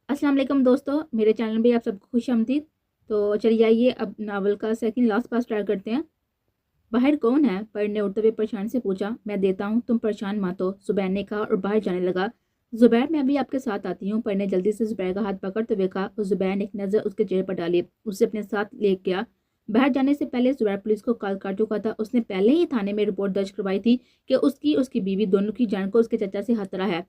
अस्सलाम वालेकुम दोस्तों, मेरे चैनल में आप सबको खुश आमदीद। तो चलिए आइए अब नावल का सेकंड लास्ट पार्ट स्टार्ट करते हैं। बाहर कौन है? पर ने उठते हुए परेशान से पूछा। मैं देता हूँ, तुम परेशान मत हो, जुबैर ने कहा और बाहर जाने लगा। जुबैर, मैं अभी आपके साथ आती हूँ, पर ने जल्दी से जुबैर का हाथ पकड़ते हुए कहा और जुबैर ने एक नज़र उसके चेहरे पर डाली, उसे अपने साथ ले गया। बाहर जाने से पहले जुबैर पुलिस को कॉल कर चुका था। उसने पहले ही थाने में रिपोर्ट दर्ज करवाई थी कि उसकी बीवी दोनों की जान को उसके चचा से खतरा है।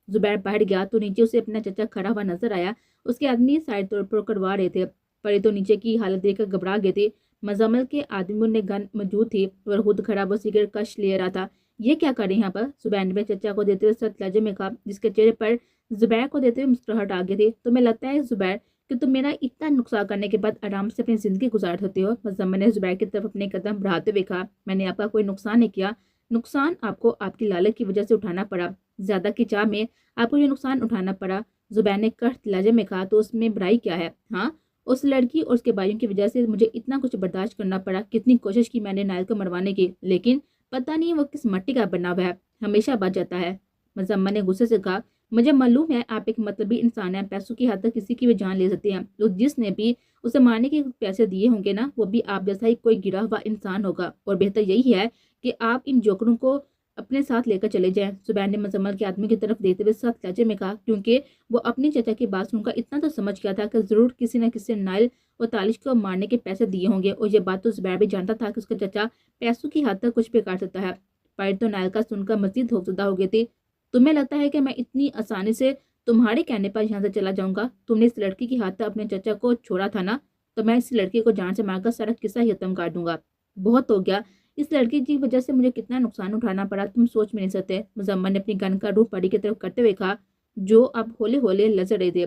जुबैर बाहर गया तो नीचे उसे अपना चचा खड़ा हुआ नजर आया। उसके आदमी साइड तौर पर करवा रहे थे। परे तो नीचे की हालत देखकर घबरा गए थे। मजम्मल के आदमी ने गन मौजूद थी और खुद खड़ा वो सिगरेट कश ले रहा था। ये क्या कर रहे हैं यहाँ पर? जुबैर ने चचा को देते हुए सख्त लहजे में कहा, जिसके चेहरे पर जुबैर को देते हुए मुस्कुराहट आ गई थी। तुम्हें लगता है जुबैर कि तुम मेरा इतना नुकसान करने के बाद आराम से अपनी जिंदगी गुजार सकते हो? मजम्मल ने जुबैर की तरफ अपने कदम बढ़ाते हुए कहा, मैंने आपका कोई नुकसान नहीं किया। नुकसान आपको आपकी लालच की वजह से उठाना पड़ा। ज्यादा की चाह में आपको ये नुकसान उठाना पड़ा। जुबैर ने कड़क लहजे में कहा, तो उसमें बुराई क्या है? हाँ, उस लड़की और उसके भाइयों की वजह से मुझे इतना कुछ बर्दाश्त करना पड़ा। कितनी कोशिश की मैंने नायल को मरवाने की, लेकिन पता नहीं वो किस मट्टी का बना हुआ है, हमेशा बच जाता है। मजम्मा ने गुस्से से कहा, मुझे मालूम है आप एक मतलबी इंसान है, पैसों की हद तक किसी की भी जान ले सकते हैं। तो जिसने भी उसे मारने के पैसे दिए होंगे ना, वो भी आप जैसा ही कोई गिरा हुआ इंसान होगा। और बेहतर यही है कि आप इन जोकरों को अपने साथ लेकर चले जाएं। जुबैर ने मुजम्मल के आदमी की तरफ देखते हुए सख्त लहजे में कहा, क्योंकि वो अपनी चचा की बात सुनकर इतना तो समझ गया था कि जरूर किसी न किसी नाइल और तालिश को मारने के पैसे दिए होंगे। और ये बात तो जुबैर भी जानता था कि उसका चचा पैसों की हद तक कुछ भी कर सकता है। पर तो नाइल का सुनकर मजीद खौफजदा हो गई थी। तुम्हें लगता है कि मैं इतनी आसानी से तुम्हारे कहने पर यहाँ से चला जाऊंगा? तुमने इस लड़की की हाथ तक अपने चचा को छोड़ा था ना, तो मैं इस लड़की को जान से मारकर सारा किस्सा ही खत्म कर दूंगा। बहुत हो गया, इस लड़की की वजह से मुझे कितना नुकसान उठाना पड़ा, तुम सोच भी नहीं सकते। मुजम्मल ने अपनी गन का रूप परी की तरफ करते हुए कहा, जो अब होले होले लजर रहे थे।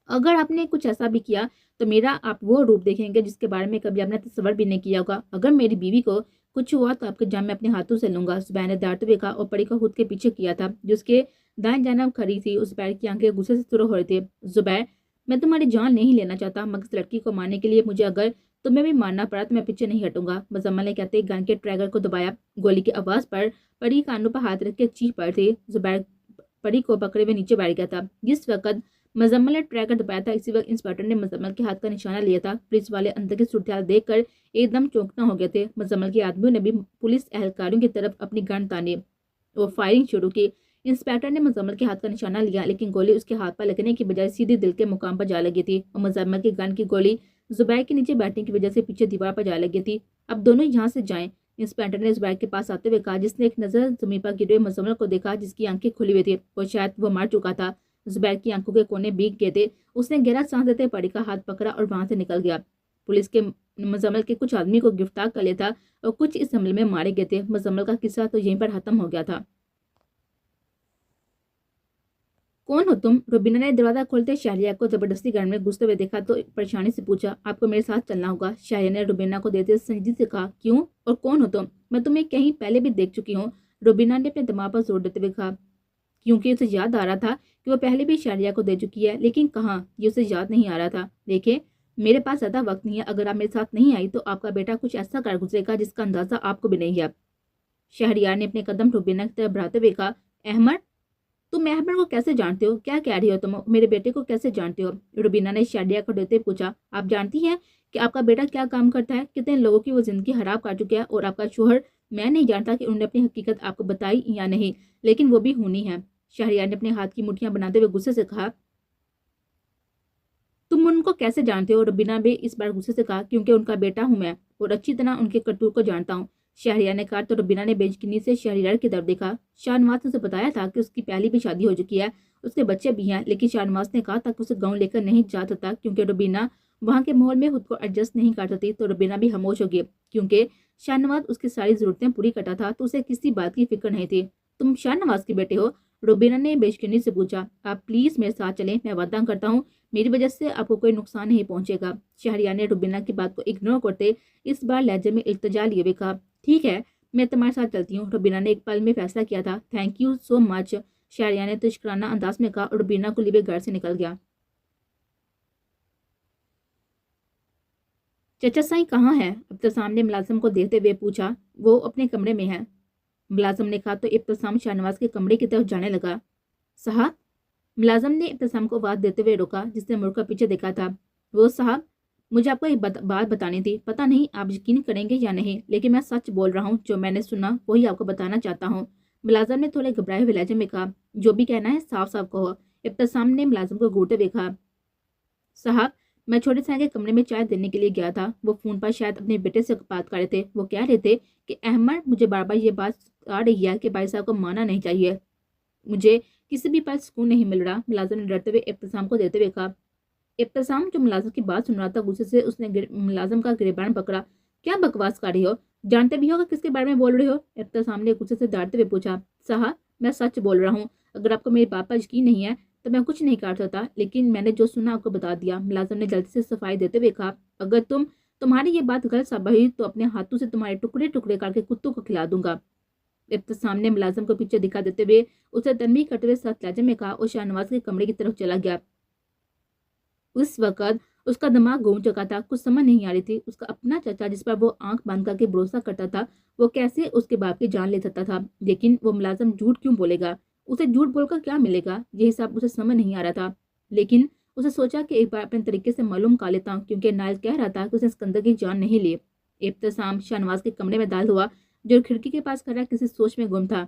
अगर आपने कुछ ऐसा भी किया तो मेरा आप वो रूप देखेंगे जिसके बारे में कभी आपने तस्वर भी नहीं किया होगा। अगर मेरी बीवी को कुछ हुआ तो आपके जान मैं अपने हाथों से लूंगा। जुबैर ने दांतते हुए कहा और परी को खुद के पीछे किया था, जिसके दाएं जानब खड़ी थी। उस पैर की आंखें गुस्से से सुरख हो रही थी। जुबैर, मैं तुम्हारी जान नहीं लेना चाहता, मगर इस लड़की को मारने के लिए मुझे अगर तुम्हें भी मारना पड़ा तो मैं पीछे नहीं हटूंगा। मुजम्मल ने कहते गन के ट्रैगर को दबाया। गोली की आवाज पर परी कानों पर हाथ रख के चीख पड़ थी। जुबैर परी को पकड़े हुए नीचे बैठ गया था। जिस वक्त मुजम्मल ने ट्रैकर दबाया था, इसी वक्त इंस्पेक्टर ने मुजम्मल के हाथ का निशाना लिया था। पुलिस वाले अंदर की सूरत देखकर एकदम चौंकना हो गए थे। मुजम्मल के आदमियों ने भी पुलिस एहलकारों की तरफ अपनी गन तानी और फायरिंग शुरू की। इंस्पेक्टर ने मुजम्मल के हाथ का निशाना लिया, लेकिन गोली उसके हाथ पर लगने की बजाय सीधे दिल के मुकाम पर जा लगी थी और मुजम्मल की गन की गोली जुबैर के नीचे बैठने की वजह से पीछे दीवार पर जा लगी थी। अब दोनों यहाँ से जाएं, इंस्पेक्टर ने जुबैर के पास आते हुए कहा, जिसने एक नजर जमीन पर गिरे मुजम्मल को देखा, जिसकी आंखें खुली हुई थी और शायद वो मर चुका था। जुबैर की आंखों के कोने भीग गए थे। उसने गहरा सांस लेते परी का हाथ पकड़ा और वहां से निकल गया। पुलिस के मुजम्मल के कुछ आदमी को गिरफ्तार कर लिया था और कुछ इस हमले में मारे गए थे। मुजम्मल का किस्सा तो यहीं पर खत्म हो गया था। कौन हो तुम? रुबीना ने दरवाजा खोलते शहरिया को जबरदस्ती घर में घुसते हुए देखा तो परेशानी से पूछा, आपको मेरे साथ चलना होगा। शहरिया ने रुबीना को देते संजीदगी से कहा, क्यों और कौन हो तुम? मैं तुम्हें कहीं पहले भी देख चुकी हूँ। रुबीना ने अपने दिमाग पर जोर देते हुए कहा, क्योंकि उसे याद आ रहा था कि वो पहले भी शहरिया को दे चुकी है, लेकिन कहाँ, ये उसे याद नहीं आ रहा था। देखे, मेरे पास ज्यादा वक्त नहीं है, अगर आप मेरे साथ नहीं आई तो आपका बेटा कुछ ऐसा कर गुजरेगा जिसका अंदाजा आपको भी नहीं है। शहरियार ने अपने कदम रुबीना की तरफ बढ़ाते हुए कहा, अहमद, तुम अहमद को कैसे जानते हो? क्या कह रही हो तुम? मेरे बेटे को कैसे जानते हो? रुबीना ने शहरिया को देते पूछा, आप जानती हैं कि आपका बेटा क्या काम करता है? कितने लोगों की वो जिंदगी खराब कर चुका है? और आपका शोहर, मैं नहीं जानता कि उन्होंने अपनी हकीकत आपको बताई या नहीं, लेकिन वो भी खूनी है। शहरियार ने अपने हाथ की मुठ्ठियां बनाते हुए गुस्से से कहा, तुम उनको कैसे जानते हो? रुबीना भी इस बार गुस्से से कहा, क्योंकि उनका बेटा हूं मैं और अच्छी तरह उनके करतूत को जानता हूँ। शहरियार ने कहा तो रुबीना ने बेचकिनी से शहरियार की तरफ देखा। शाहनवाज ने उसे बताया था कि उसकी पहली भी शादी हो चुकी है, उसके बच्चे भी हैं, लेकिन शाहनवाज ने कहा था कि उसे गाँव लेकर नहीं जा सकता क्योंकि रुबीना वहां के माहौल में खुद को एडजस्ट नहीं कर सकती। तो रुबीना भी खामोश हो गई, क्योंकि शाहनवाज उसकी सारी जरूरतें पूरी करता था, तो उसे किसी बात की फिक्र नहीं थी। तुम शाहनवाज के बेटे हो? रुबीना ने बेचकिनी से पूछा, आप प्लीज मेरे साथ चलें, मैं वादा करता हूँ मेरी वजह से आपको कोई नुकसान नहीं पहुंचेगा। शहरियार ने रुबीना की बात को इग्नोर करते इस बार लहजे में इल्तिजा लिए हुए कहा, ठीक है, मैं तुम्हारे साथ चलती हूँ। रुबीना ने एक पल में फैसला किया था। Thank you so much, Shehryar ने तुष्कराना अंदाज में कहा और रुबीना को लिए घर से निकल गया। चचा साईं कहाँ है? इब्तिसाम ने मुलाजिम को देखते हुए पूछा। वो अपने कमरे में है, मुलाजिम ने कहा तो इब्तिसाम शाहनवाज के कमरे की तरफ जाने लगा। साहब, मुलाजिम ने इब्तिसाम को आवाज़ देते हुए रोका, जिसने मुड़कर पीछे देखा था। वो साहब, मुझे आपको एक बात बतानी थी। पता नहीं आप यकीन करेंगे या नहीं, लेकिन मैं सच बोल रहा हूँ। जो मैंने सुना वही आपको बताना चाहता हूँ। मुलाजिम ने थोड़े घबराए हुए लहजे में कहा, जो भी कहना है साफ साफ कहो। इब्तिसाम ने मुलाजिम को घूरते हुए कहा, साहब, मैं छोटे साहब के कमरे में चाय देने के लिए गया था। वो फ़ोन पर शायद अपने बेटे से बात कर रहे थे। वो कह रहे थे कि अहमद, मुझे बार बार ये बात आ रही है कि भाई साहब को मारना नहीं चाहिए। मुझे किसी भी पल सुकून नहीं मिल रहा। मुलाजिम ने डरते हुए इब्तिसाम को देते हुए कहा। इब्तिसाम, जो मुलाजिम की बात सुन रहा था, गुस्से से उसने मुलाजिम का गिरबान पकड़ा। क्या बकवास कर रही हो? जानते भी हो कि किसके बारे में बोल रही हो? इब्तिसाम ने गुस्से से डांटते हुए पूछा। साहब, मैं सच बोल रहा हूँ। अगर आपको मेरी बात पर यकीन नहीं है तो मैं कुछ नहीं कर सकता, लेकिन मैंने जो सुना आपको बता दिया। मुलाजिम ने जल्दी से सफाई देते हुए कहा, अगर तुम्हारी ये बात गलत साबित हुई तो अपने हाथों से तुम्हारे टुकड़े टुकड़े करके कुत्तों को खिला दूंगा। इब्तिसाम ने मुलाजिम को पीछे दिखा देते हुए उसे तनबीह करते हुए सख्त लहजे में कहा और शाहनवाज के कमरे की तरफ चला गया। उस वक्त उसका दिमाग घूम चुका था। कुछ समझ नहीं आ रही थी उसका अपना चाचा, जिस पर वो आंख बंद करके भरोसा करता था, वो कैसे उसके बाप की जान ले सकता था। लेकिन वो मुलाजिम झूठ क्यों बोलेगा? उसे झूठ बोलकर क्या मिलेगा? यही सब उसे समझ नहीं आ रहा था। लेकिन उसे सोचा कि एक बार अपने तरीके से मालूम कर लेता हूँ, क्योंकि नाइल कह रहा था कि उसने सिकंदर की जान नहीं ली। इब्तिसाम शाहनवाज के कमरे में दाखिल हुआ, जो खिड़की के पास खड़ा किसी सोच में गुम था।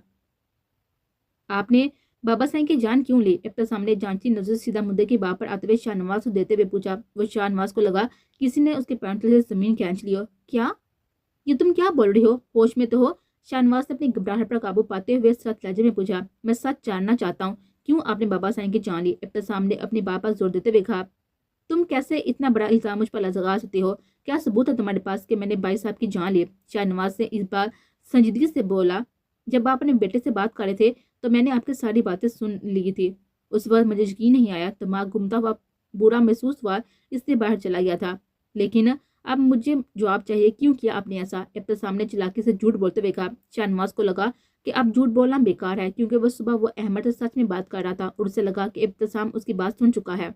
आपने बाबा साईं की जान क्यों ली? इब्तिसाम ने जांची नजर सीधा मुद्दे की बात पर आते हुए शाहनवाज को देते हुए पूछा। वो शाहनवाज को लगा किसी ने उसके पैंट से जमीन खींच ली हो। क्या? ये तुम क्या बोल रही हो? होश में तो हो? शाहनवाज ने अपनी घबराहट पर काबू पाते हुए सख्त लहजे में पूछा। मैं सच जानना चाहता हूँ, क्यों आपने बाबा साईं की जान ली? इब्तिसाम ने अपनी बात पर जोर देते हुए कहा। तुम कैसे इतना बड़ा इल्जाम मुझ पर लगा सकती हो? क्या सबूत है तुम्हारे पास कि मैंने भाई साहब की जान ली? शाहनवाज ने इस बार संजीदगी से बोला। जब आप अपने बेटे से बात कर रहे थे तो मैंने आपकी सारी बातें सुन ली थी। उस वक्त मुझे यकीन नहीं आया, दिमाग घूमता हुआ बुरा महसूस हुआ, इसलिए बाहर चला गया था। लेकिन अब मुझे जवाब चाहिए, क्यों किया आपने ऐसा? इब्तिसाम ने चालाकी से झूठ बोलते हुए कहा। शाहनवाज को लगा कि अब झूठ बोलना बेकार है, क्योंकि वो सुबह वो अहमद से सच में बात कर रहा था और उसे लगा कि इब्तिसाम उसकी बात सुन चुका है।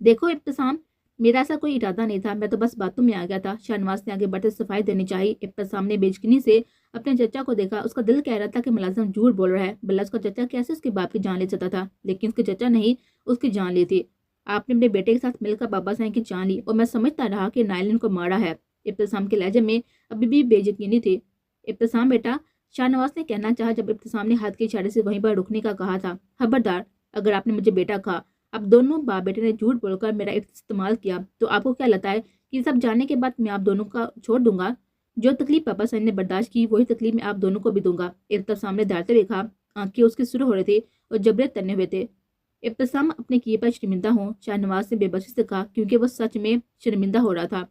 देखो इब्तिसाम, मेरा ऐसा कोई इरादा नहीं था, मैं तो बस बातों में आ गया था। शाहनवाज ने आगे बढ़ते सफाई देनी चाहिए। इब्तिसाम ने बेयकीनी से अपने चचा को देखा। उसका दिल कह रहा था कि मुलाजिम झूठ बोल रहा है, भला उसका चचा कैसे उसके बाप की जान ले सकता था? लेकिन उसके चचा नहीं उसकी जान ली थी। आपने अपने बेटे के साथ मिलकर बाबा साईं की जान ली और मैं समझता रहा कि नाइलिन को मारा है। इब्तिसाम के लहजे में अभी भी बेयकीनी थी। इब्तिसाम बेटा, शाहनवाज ने कहना चाहा जब इब्तिसाम ने हाथ के इशारे से वहीं पर रुकने का कहा था। खबरदार, अगर आपने मुझे बेटा कहा। अब दोनों बाप बेटे ने झूठ बोलकर मेरा इस्तेमाल किया, तो आपको क्या लगता है कि सब जानने के बाद मैं आप दोनों का छोड़ दूंगा? जो तकलीफ पापा साईं ने बर्दाश्त की, वही तकलीफ मैं आप दोनों को भी दूंगा। इब्तिसाम ने डरते हुए कहा। आंखें उसके शुरू हो रहे थे और जबड़े तने हुए थे। इब्तिसाम अपने किए पर शर्मिंदा हो? शाहनवाज ने बेबसी से कहा, क्योंकि वो सच में शर्मिंदा हो रहा था।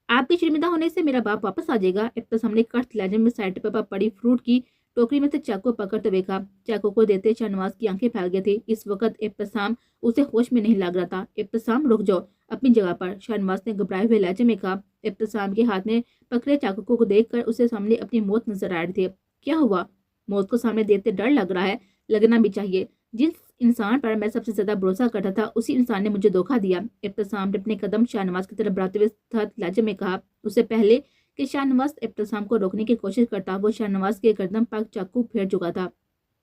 आपके शर्मिंदा होने से मेरा बाप वापस आ जाएगा। इब्तिसाम ने कट लहजे में साइड पर पड़ी फ्रूट की टोकरी में से चाकू पकड़ते हुए कहा। चाकू को देते शाहनवाज की आंखें फैल गई थी। इस वक्त इब्तिसाम उसे होश में नहीं लग रहा था। इब्तिसाम, रुक जाओ अपनी जगह पर, शाहनवाज ने घबराए हुए लहजे में कहा। इब्तिसाम के हाथ में पकड़े चाकू को देखकर उसे सामने अपनी मौत नजर आ रही थी। क्या हुआ? मौत को सामने देखते डर लग रहा है? लगना भी चाहिए। जिस इंसान पर मैं सबसे ज्यादा भरोसा करता था, उसी इंसान ने मुझे धोखा दिया। इब्तिसाम ने अपने कदम शाहनवाज की तरफ बढ़ाते हुए सख्त लहजे में कहा। उससे पहले कि शाहनवाज इब्तिसाम को रोकने की कोशिश करता, वो शाहनवाज के गर्दन पर चाकू फेर चुका था।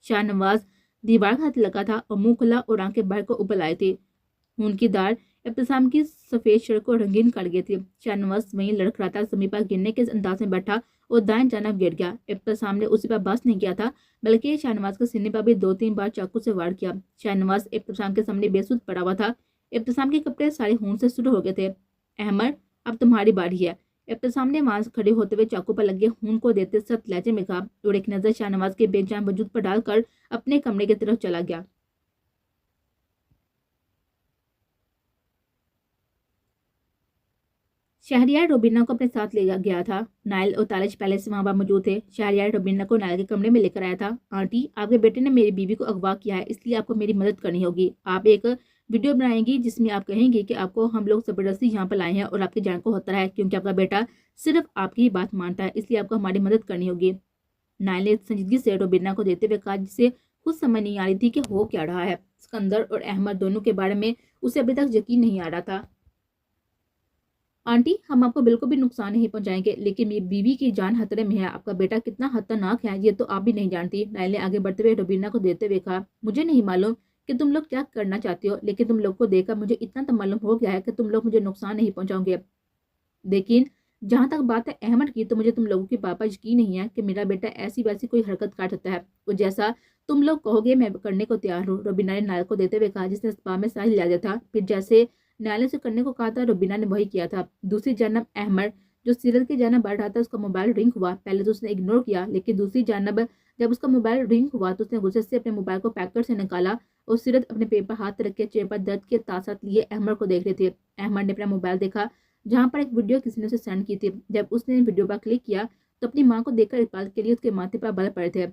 शाहनवाज दीवार का हाथ लगा था और मुंह खुला और आंखें बाहर को उबल आए थे। खून की धार इब्तिसाम की सफेद शर्ट को रंगीन कर गई थी। शाहनवाज वहीं लड़खड़ाता जमीन पर गिरने के अंदाज में बैठा और दाएं जानब गिर गया। इब्तिसाम ने उसी पर बस नहीं किया था, बल्कि शाहनवाज के सीने पर भी 2-3 बार चाकू से वार किया। शाहनवाज इब्तिसाम के सामने बेसुध पड़ा हुआ था। इब्तिसाम के कपड़े सारे खून से शुरू हो गए थे। अहमद, अब तुम्हारी बारी है। इब्तिसाम ने वहां से खड़े होते हुए चाकू पर लगे खून को देते सख्त लहजे में कहा और एक नजर शाहनवाज के बेजान वजूद पर डालकर अपने कमरे की तरफ चला गया। शहरयार रोबिना को अपने साथ ले गया था। नाइल और तालिश पहले से वहां पर मौजूद थे। शहरयार रोबिना को नाइल के कमरे में लेकर आया था। आंटी, आपके बेटे ने मेरी बीवी को अगवा किया है, इसलिए आपको मेरी मदद करनी होगी। आप एक वीडियो बनाएंगी जिसमें आप कहेंगी कि आपको हम लोग जबरदस्ती यहाँ पर लाए हैं और आपकी जान को खतरा है, क्योंकि आपका बेटा सिर्फ आपकी ही बात मानता है, इसलिए आपको हमारी मदद करनी होगी। नाइल ने संजीदगी से रोबिना को देते हुए कहा, जिसे खुद समझ नहीं आ रही थी कि हो क्या रहा है। सिकंदर और अहमद दोनों के बारे में उसे अभी तक यकीन नहीं आ रहा था। आंटी, हम आपको बिल्कुल भी नुकसान नहीं पहुंचाएंगे, लेकिन मेरी बीवी की जान खतरे में है। आपका बेटा कितना खतरनाक है ये तो आप भी नहीं जानती। नाइल ने आगे बढ़ते हुए रुबीना को देते हुए कहा, मुझे नहीं मालूम कि तुम लोग क्या करना चाहती हो, लेकिन तुम लोग को देखकर मुझे इतना तो मालूम हो गया है कि तुम लोग मुझे नुकसान नहीं पहुंचाओगे। लेकिन जहां तक बात है अहमद की, तो मुझे तुम लोगों की पापा यकीन नहीं है कि मेरा बेटा ऐसी वैसी कोई हरकत कर सकता है। वो जैसा तुम लोग कहोगे मैं करने को तैयार हूँ, रुबीना ने नायल को देते हुए कहा, जिसने इस्तेमाल में साहिल लिया था। फिर जैसे नायल ने उसे करने को कहा था, रुबीना ने वही किया था। दूसरी जानब अहमद जो सीरत की जानब बढ़ रहा था, उसका मोबाइल रिंग हुआ। पहले तो उसने इग्नोर किया, लेकिन दूसरी जानब जब उसका मोबाइल रिंग हुआ तो उसने गुस्से से अपने मोबाइल को पैकर से निकाला और सीरत अपने पेट पर हाथ रख के चेहरे पर दर्द के साथ लिए अहमद को देख रहे थे। अहमद ने अपना मोबाइल देखा जहां पर एक वीडियो किसी ने उसे सेंड की थी। जब उसने वीडियो पर क्लिक किया तो अपनी मां को देखकर इस बात के लिए उसके माथे पर बल पड़े थे।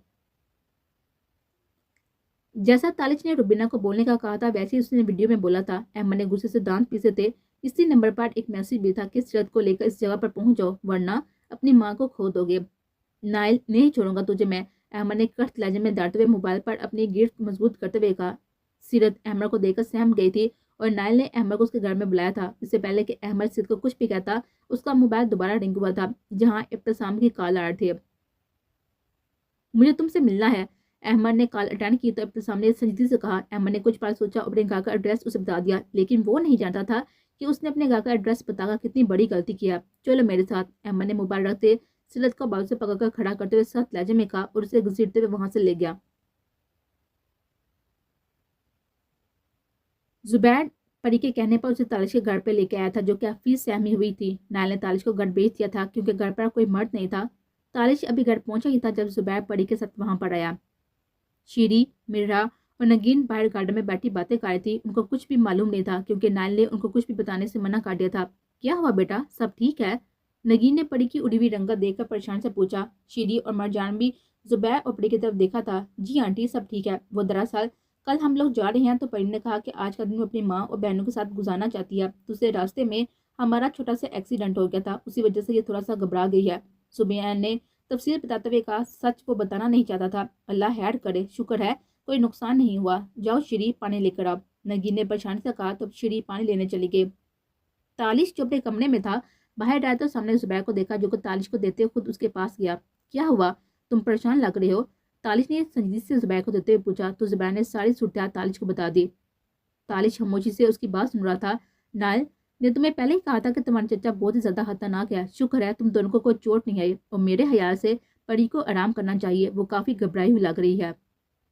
जैसा तालिश ने रुबीना को बोलने का कहा था, वैसे ही उसने वीडियो में बोला था। अहमद ने गुस्से से दांत पीसे थे। इसी नंबर पर एक मैसेज भी था कि सीरत को लेकर इस जगह पर पहुंच जाओ, वरना अपनी माँ को खो दोगे। नाइल, नहीं छोड़ूंगा तुझे मैं, अहमद ने कड़क लहजे में डांटते हुए मोबाइल पर अपनी गिरफ्त मजबूत करते हुए कहा। सीरत अहमद को देखकर सहम गई थी और नाइल ने अहमद को उसके घर में बुलाया था। इससे पहले कि अहमद सीरत को कुछ भी कहता, उसका मोबाइल दोबारा रिंग हुआ था, जहाँ इब्तिसाम की कॉल आ रही थी। मुझे तुमसे मिलना है। अहमद ने कॉल अटेंड की तो इब्तिसाम ने संजीदगी से कहा। अहमद ने कुछ बार सोचा और अपने घर का एड्रेस उसे बता दिया, लेकिन वो नहीं जानता था कि उसने अपने घर का एड्रेस बताकर कितनी बड़ी गलती किया। चलो मेरे साथ, अहमद ने मोबाइल रखते सीरत को बाजू से पकड़कर खड़ा करते हुए सख्त लहजे में कहा और उसे घसीटते हुए वहां से ले गया। जुबैर परी के कहने पर उसे तालिश के घर पे लेके आया था, जो कि हफीज सहमी हुई थी। नायल ने तालिश को घर भेज दिया था क्योंकि घर पर कोई मर्द नहीं था। तालिश अभी घर पहुंचा ही था जब जुबैर परी के साथ वहां पर आया। शीरी, मिर्रा और नगीन बाहर गार्डन में बैठी बातें कर रही थी। उनको कुछ भी मालूम नहीं था क्योंकि नायल ने उनको कुछ भी बताने से मना कर दिया था। क्या हुआ बेटा, सब ठीक है? नगीन ने परी की उड़ी हुई रंगत देखकर परेशान से पूछा। शीरी और मरजान भी जुबैर और परी की तरफ देखा था। जी आंटी, सब ठीक है। वो दरअसल कल हम लोग जा रहे हैं तो परी ने कहा कि आज का दिन वो अपनी माँ और बहनों के साथ गुजारना चाहती है। दूसरे रास्ते में हमारा छोटा सा एक्सीडेंट हो गया था, उसी वजह से ये थोड़ा सा घबरा गई है। सुबैन ने तफसीर बताते हुए कहा। सच वो बताना नहीं चाहता था। अल्लाह खैर करे, शुक्र है कोई नुकसान नहीं हुआ। जाओ श्री, पानी लेकर आओ, नगीन ने परेशानी से कहा। तो श्री पानी लेने चली गई। तालिश जो अपने कमरे में था बाहर आया तो सामने जुबैर को देखा, जो को तालिश को देते हुए खुद उसके पास गया। क्या हुआ, तुम परेशान लग रहे हो? तालिश ने संजीदगी से जुबैर को देते हुए पूछा तो जुबैर ने सारी सूरत तालिश को बता दी। तालिश खामोशी से उसकी बात सुन रहा था। नायल ने तुम्हें पहले ही कहा था कि तुम्हारा चचा बहुत ही ज्यादा खतरनाक है। शुक्र है तुम दोनों को कोई चोट नहीं आई और मेरे ख्याल से परी को आराम करना चाहिए, वो काफी घबराई हुई लग रही है।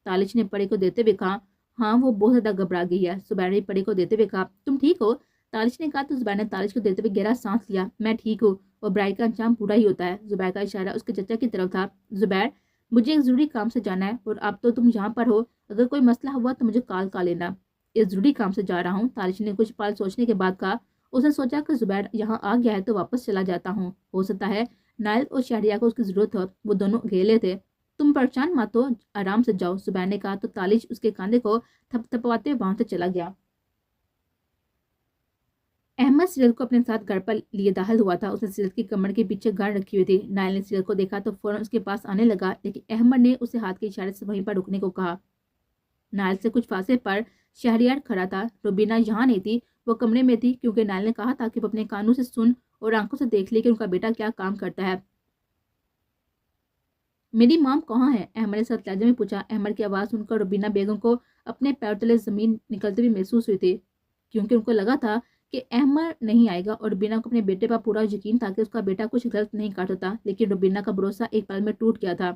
तालिश ने परी को देते हुए कहा। हाँ, वो बहुत ज्यादा घबरा गई है। जुबैर ने परी को देते हुए कहा। तुम ठीक हो? तालिश ने कहा तो जुबैर ने तालिश को देते हुए गहरा सांस लिया। मैं ठीक हूँ और बुराई का अंजाम पूरा ही होता है। जुबैर का इशारा उसके चचा की तरफ था। जुबैर, मुझे एक जरूरी काम से जाना है और अब तो तुम यहाँ पर हो, अगर कोई मसला हुआ तो मुझे कॉल कर लेना। इस जरूरी काम से जा रहा हूँ, तालिश ने कुछ पल सोचने के बाद कहा। उसने सोचा कि जुबैर यहाँ आ गया है तो वापस चला जाता हूँ, हो सकता है नायल और शहरिया को उसकी जरूरत हो, वो दोनों अकेले थे। तुम परेशान मत हो, आराम से जाओ, जुबैर ने कहा तो तालिश उसके कंधे को थपथपाते वहां से चला गया। अहमद सीरत को अपने साथ घर पर लिए दाखिल हुआ था। उसने सीरत की कमर के पीछे गाड़ रखी हुई थी। नायल ने सीरत को देखा तो फौरन उसके पास आने लगा, लेकिन अहमद ने उसे हाथ के इशारे से वहीं पर रुकने को कहा। नायल से कुछ फासले पर शहरियार खड़ा था। रुबीना यहाँ नहीं थी, वो कमरे में थी, क्योंकि नायल ने कहा था कि वो अपने कानों से सुन और आंखों से देख ले कि उनका बेटा क्या काम करता है। मेरी माम कहाँ है? अहमद ने सख्त लहजे में पूछा। अहमद की आवाज़ सुनकर रुबीना बेगम को अपने पैर तले जमीन निकलती हुई महसूस हुई थी, क्योंकि उनको लगा था कि अहमद नहीं आएगा और रुबीना को अपने बेटे पर पूरा यकीन था कि उसका बेटा कुछ गलत नहीं कर सकता। लेकिन रुबीना का भरोसा एक पल में टूट गया था।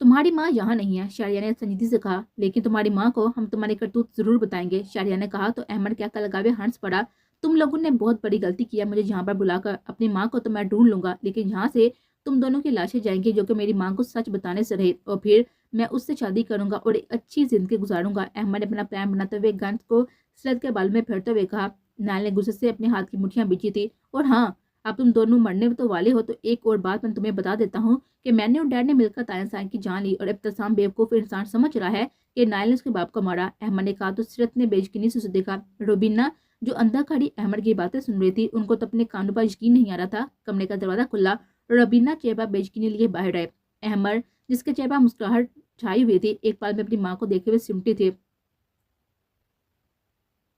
तुम्हारी माँ यहाँ नहीं है, शारिया ने संजीदगी से कहा, लेकिन तुम्हारी माँ को हम तुम्हारी करतूत जरूर बताएंगे, शारिया ने कहा। तो अहमद क्या का लगावे हंस पड़ा। तुम लोगों ने बहुत बड़ी गलती किया मुझे यहाँ पर बुलाकर। अपनी माँ को तो मैं ढूंढ लूंगा, लेकिन यहाँ से तुम दोनों की लाशें जाएंगी, जो कि मेरी माँ को सच बताने से रहे, और फिर मैं उससे शादी करूंगा और एक अच्छी जिंदगी गुजारूंगा। अहमद ने अपना प्लान बनाते हुए गंज को सीरत के बाल में फेरते हुए कहा। नायल ने गुस्से से अपने हाथ की मुठ्ठियां बीची थी। और हाँ, अब तुम दोनों मरने तो वाले हो, तो एक और बात मैं तुम्हें बता देता हूँ कि मैंने और डैड ने मिलकर ताया साहब की जान ली और इब्तिसाम बेवकूफ इंसान समझ रहा है कि नायल ने उसके बाप को मारा। अहमद ने कहा तो सीरत ने बेयकीनी से उसे देखा। रुबीना जो अंदर खड़ी अहमद की बातें सुन रही थी, उनको तो अपने कानों पर यकीन नहीं आ रहा था। कमरे का दरवाजा खुला और रुबीना चेहरा बेयकीनी लिए बाहर आए। अहमद, जिसके चेहरे पर मुस्कुराहट छाई हुई थी, एक पल में अपनी माँ को देखे हुए सिमटी थी।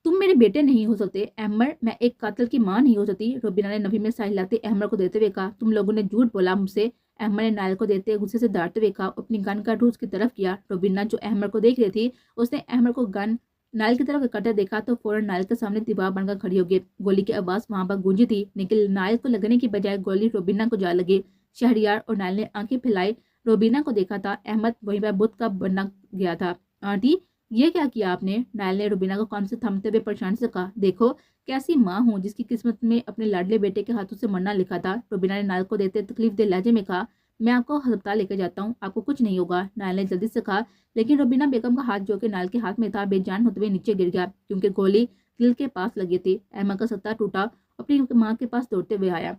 तुम मेरे बेटे नहीं हो सकते अहमर, मैं एक कातिल की माँ नहीं हो सकती। रोबीना ने नफी में साहिल लाते अहमर को देते हुए कहा, तुम लोगों ने झूठ बोला मुझसे। अहमर ने नायल को देते गुस्से से डांटते हुए कहा, अपनी गन का उसकी तरफ किया। रोबीना जो अहमर को देख रही थी, उसने अहमर को गन नायल की तरफ करते देखा तो फौरन नायल के सामने दीवार बनकर खड़ी हो गई। गोली की आवाज वहां पर गूंजी थी, लेकिन नायल को लगने की बजाय गोली रोबीना को जा लगी। शहरियार और नायल ने आंखें फैलाई रोबीना को देखा था। अहमद वहीं पर बुत का बना गया था। आंटी, ये क्या किया आपने? नायल ने रुबीना को कान से थमते हुए परेशान से कहा, देखो कैसी माँ हूँ जिसकी किस्मत में अपने लाडले बेटे के हाथों से मरना लिखा था। रुबीना ने नायल को देते तकलीफ दे लहजे में कहा, मैं आपको अस्पताल लेकर जाता हूँ, आपको कुछ नहीं होगा। नायल ने जल्दी से कहा, लेकिन रुबीना बेगम का हाथ जो कि नायल के हाथ में था बेजान होते हुए नीचे गिर गया, क्योंकि गोली दिल के पास लगी थी। अहमद का सत्ता टूटा, अपनी माँ के पास दौड़ते हुए आया।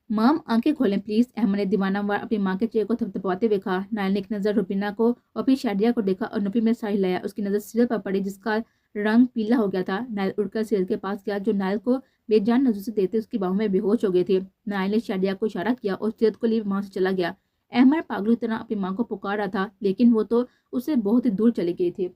माम, आंखें खोलें प्लीज। अहमद ने दीवानावार अपनी माँ के चेहरे को थपथपाते हुए कहा। नायल ने एक नजर रुबीना को और फिर शादिया को देखा और नफी में साहिल लाया। उसकी नजर सिर पर पड़ी जिसका रंग पीला हो गया था। नायल उड़कर सिर के पास गया जो नायल को बेजान नजर से देखते उसकी बाहों में बेहोश हो गई थी। नायल ने शादिया को इशारा किया और सिर को लिए वहां से चला गया। अहमद पागलों की तरह अपनी माँ को पुकार रहा था, लेकिन वो तो उससे बहुत ही दूर चली गई थी।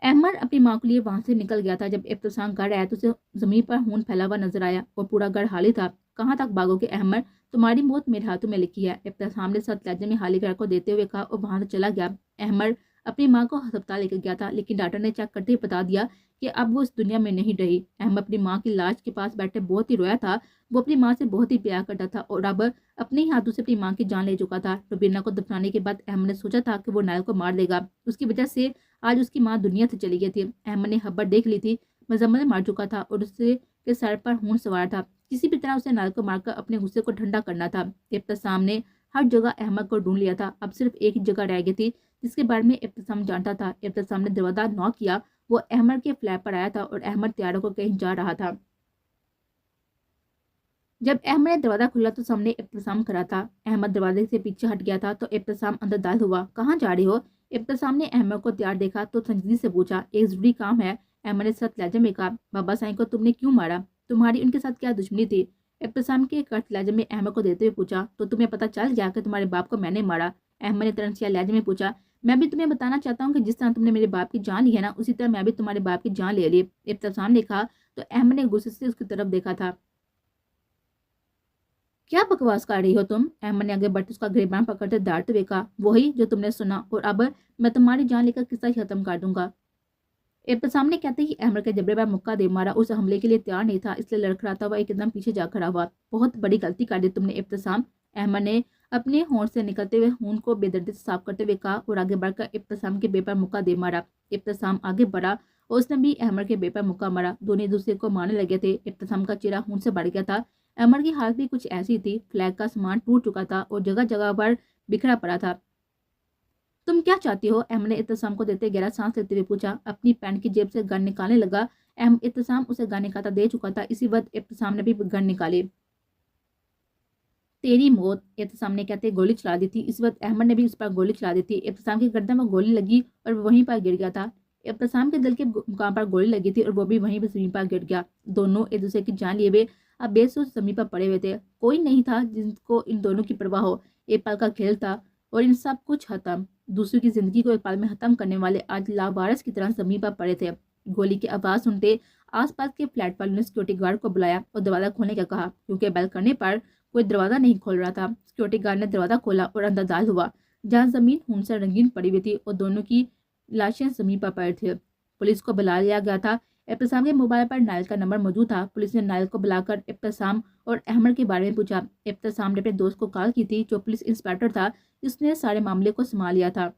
अहमद अपनी माँ के लिए वहां से निकल गया था। जब इब्तिसाम घर आया तो उसे जमीन पर खून फैला हुआ नजर आया और पूरा घर खाली था। कहाँ तक भागोगे अहमद, तुम्हारी मौत मेरे हाथों में लिखी है। इब्तिसाम ने सख्त लहजे में खाली घर को देते हुए कहा और वहां से चला गया। अहमद अपनी माँ को अस्पताल लेकर गया था, लेकिन डॉक्टर ने चेक करते ही बता दिया कि अब वो इस दुनिया में नहीं रही। अहमद अपनी माँ की लाश के पास बैठे बहुत ही रोया था। वो अपनी माँ से बहुत ही प्यार करता था और अब अपने ही हाथों से अपनी माँ की जान ले चुका था। रुबीना को दफनाने के बाद अहमद ने सोचा था कि वो नायल को मार देगा। उसकी वजह से आज उसकी माँ दुनिया से चली गई थी। अहमद ने खबर देख ली थी, मजम्मल मार चुका था और उसके के सर पर खून सवार था। किसी भी तरह उसे नायल को मारकर अपने गुस्से को ठंडा करना था। इब्तिसाम ने हर जगह अहमद को ढूंढ लिया था। अब सिर्फ एक ही जगह रह गई थी जिसके बारे में इब्तिसाम जानता था। इब्तिसाम ने दरवाजा नॉक किया। वो अहमद के फ्लैट पर आया था और अहमद तैयारों को कहीं जा रहा था। जब अहमद ने दरवाजा खुला तो सामने इब्तिसाम खड़ा था। अहमद दरवाजे से पीछे हट गया था तो इब्तिसाम अंदर दाखिल हुआ। कहाँ जा रही हो? इब्तिसाम ने अहमद को तैयार देखा तो संजीदगी से पूछा, एक जरूरी काम है। अहमद ने सख्त लहजे में कहा, बाबा साईं को तुमने क्यों मारा? तुम्हारी उनके साथ क्या दुश्मनी थी? इब्तिसाम के कट लहजे में अहमद को देते हुए पूछा, तो तुम्हें पता चल गया कि तुम्हारे बाप को मैंने मारा? अहमद ने तरनसिया लहजे में पूछा, मैं भी तुम्हें बताना चाहता हूँ कि जिस तरह तुमने मेरे बाप की जान ली है ना, उसी तरह मैं भी तुम्हारे बाप की जान ले ली। इब्तिसाम ने कहा तो अहमद ने गुस्से से उसकी तरफ देखा था। क्या बकवास कर रही हो तुम? अहमद ने आगे बढ़ते उसका गिरबान पकड़ते डांटते हुए कहा, वही जो तुमने सुना, और अब मैं तुम्हारी जान लेकर किस्सा ही खत्म कर दूंगा। इब्तिसाम ने कहते ही अहमद के जबड़े पर मुक्का दे मारा। उस हमले के लिए तैयार नहीं था, इसलिए लड़खड़ाता हुआ एकदम पीछे जा खड़ा हुआ। बहुत बड़ी गलती कर दी तुमने इब्तिसाम। अहमद ने अपने होंठ से निकलते हुए खून को बेदर्दी से साफ करते हुए कहा और आगे बढ़कर इब्तिसाम के बे पर मुक्का दे मारा। इब्तिसाम आगे बढ़ा और उसने भी अहमद के बे पर मुक्का मारा। दोनों एक दूसरे को मारने लगे थे। इब्तिसाम का चेहरा खून से बढ़ गया था। अहमद की हालत भी कुछ ऐसी थी। फ्लैग का सामान टूट चुका था और जगह जगह पर बिखरा पड़ा था। तुम क्या चाहती हो? अहमद ने इत्तसाम को देते गहरा सांस लेते हुए पूछा। अपनी पैंट की जेब से गन निकालने लगा। इत्तसाम उसे गन निकालता दे चुका था। इसी वक्त इत्तसाम ने भी गन निकाली। तेरी मौत, इत्तसाम ने कहते गोली चला दी थी। इस वक्त अहमद ने भी उस पर गोली चला दी थी। इत्तसाम की गर्दन में गोली लगी और वहीं पर गिर गया था। इत्तसाम के दिल के मुकाम पर गोली लगी थी और वो भी वहीं पर जमीन पर गिर गया। दोनों एक दूसरे की जान लिए हुए अब बेसोच जमीन पर पड़े हुए थे। कोई नहीं था जिनको इन दोनों की परवाह हो। एक पल का खेल था और इन सब कुछ खत्म। दूसरों की जिंदगी को एक पल में खत्म करने वाले आज लावारिस की तरह जमीन पर पड़े थे। गोली की आवाज सुनते आसपास के फ्लैट वालों ने सिक्योरिटी गार्ड को बुलाया और दरवाजा खोलने का कहा, क्योंकि बेल करने पर कोई दरवाजा नहीं खोल रहा था। सिक्योरिटी गार्ड ने दरवाजा खोला और अंदर दाखिल हुआ, जहाँ जमीन खून से रंगीन पड़ी हुई थी और दोनों की लाशें जमीन पर पड़ी थी। पुलिस को बुला लिया गया था। इब्तिसाम के मोबाइल पर नायल का नंबर मौजूद था। पुलिस ने नायल को बुलाकर इब्तिसाम और अहमद के बारे में पूछा। इब्तिसाम ने अपने दोस्त को कॉल की थी जो पुलिस इंस्पेक्टर था, जिसने सारे मामले को संभाल लिया था।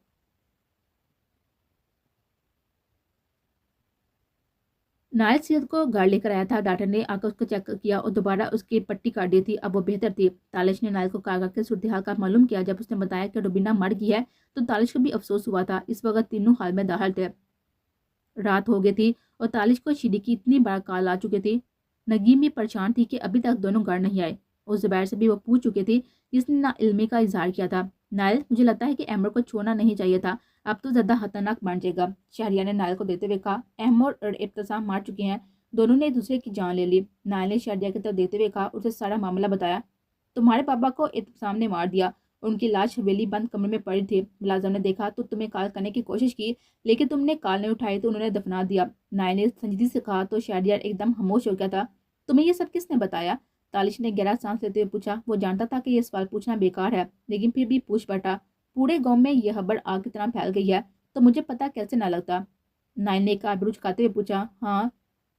नायल सीरत को घर लेकर आया था। डॉक्टर ने आकर उसको चेक किया और दोबारा उसकी पट्टी काट दी थी। अब वो बेहतर थी। तालिश ने नायल को कहा कि सूरत का मालूम किया। जब उसने बताया कि रुबीना मर गई है तो तालिश को भी अफसोस हुआ था। इस वक्त तीनों हाल में दाखिल थे। रात हो गई थी और तालिश को शीरी की इतनी बार कॉल आ चुकी थी। नगीम भी परेशान थी कि अभी तक दोनों घर नहीं आए और जुबैर से भी वो पूछ चुकी थी, जिसने ना इल्मी का इजहार किया था। नायल, मुझे लगता है कि अहमद को छोड़ना नहीं चाहिए था, अब तो ज्यादा खतरनाक बन जाएगा। शहरिया ने नायल को देते हुए कहा। अहमद और इब्तिसाम मार चुके हैं, दोनों ने एक दूसरे की जान ले ली। नायल ने शहरिया की तरफ देते हुए कहा, उसे सारा मामला बताया। तुम्हारे पापा को इब्तिसाम ने मार दिया ان کی لاش حویلی بند کمرے میں پڑی تھی۔ ملازم نے دیکھا تو تمہیں کال کرنے کی کوشش کی لیکن تم نے کال نہیں اٹھائی تو انہوں نے دفنا دیا۔ نائل نے سنجیدگی سے کہا تو شہریار ایک دم خاموش ہو گیا تھا۔ تمہیں یہ سب کس نے بتایا؟ تالش نے گہرا سانس لیتے ہوئے پوچھا۔ وہ جانتا تھا کہ یہ سوال پوچھنا بیکار ہے لیکن پھر بھی پوچھ بیٹھا۔ پورے گاؤں میں یہ خبر آگ کی طرح پھیل گئی ہے تو مجھے پتا کیسے نہ لگتا؟ نائل نے ایک آبرو جھکاتے ہوئے پوچھا۔ ہاں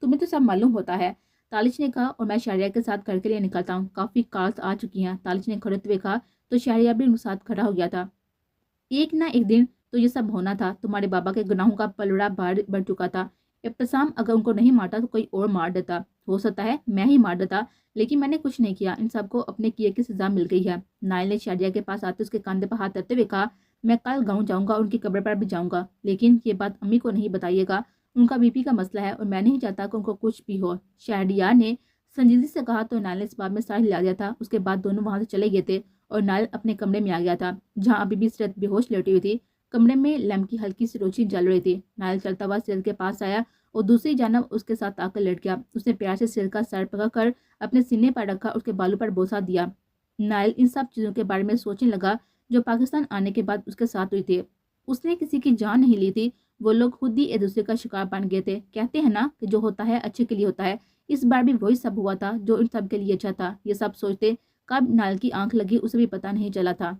تمہیں تو سب معلوم ہوتا ہے، تالش نے کہا، اور میں شہریار کے ساتھ گھر کے لیے نکلتا ہوں، کافی کالز آ چکی ہیں۔ تالش نے کھڑے ہوئے کہا تو شہریار بھی ان کے ساتھ کھڑا ہو گیا تھا۔ ایک نہ ایک دن تو یہ سب ہونا تھا۔ تمہارے بابا کے گناہوں کا پلڑا بھاری بڑھ چکا تھا۔ ابتسام اگر ان کو نہیں مارتا تو کوئی اور مار دیتا، ہو سکتا ہے میں ہی مار دیتا، لیکن میں نے کچھ نہیں کیا۔ ان سب کو اپنے کیے کی سزا مل گئی ہے۔ نائل نے شہریار کے پاس آتے اس کے کاندھے پر ہاتھ رکھتے ہوئے کہا، میں کل گاؤں جاؤں گا اور ان کی قبر پر بھی جاؤں گا، لیکن یہ بات امی کو نہیں بتائیے گا، ان کا بی پی کا مسئلہ ہے اور میں نہیں چاہتا کہ ان کو کچھ بھی ہو۔ شہریار نے سنجیدگی سے کہا تو نائل نے اس بات میں سر ہلا دیا تھا۔ اس کے بعد دونوں وہاں سے چلے گئے تھے اور نائل اپنے کمرے میں آ گیا تھا جہاں ابھی بھی سیرت بے ہوش لیٹی ہوئی تھی۔ کمرے میں لیمپ کی ہلکی سی روشنی جل رہی تھی۔ نائل چلتا ہوا سیرت کے پاس آیا اور دوسری جانب اس کے ساتھ آ کر لیٹ گیا۔ اس نے پیار سے سیرت کا سر پکڑ کر اپنے سینے پر رکھا، اس کے بالوں پر بوسہ دیا۔ نائل ان سب چیزوں کے بارے میں سوچنے لگا جو پاکستان آنے کے بعد اس کے ساتھ ہوئی تھی۔ اس نے کسی کی جان نہیں لی تھی، وہ لوگ خود ہی ایک دوسرے کا شکار بن گئے تھے۔ کہتے ہیں نا کہ جو ہوتا ہے اچھے کے لیے ہوتا ہے، اس بار بھی وہی سب ہوا تھا جو ان سب کے لیے اچھا تھا۔ یہ سب سوچتے کب نائل کی آنکھ لگی اسے بھی پتہ نہیں چلا تھا۔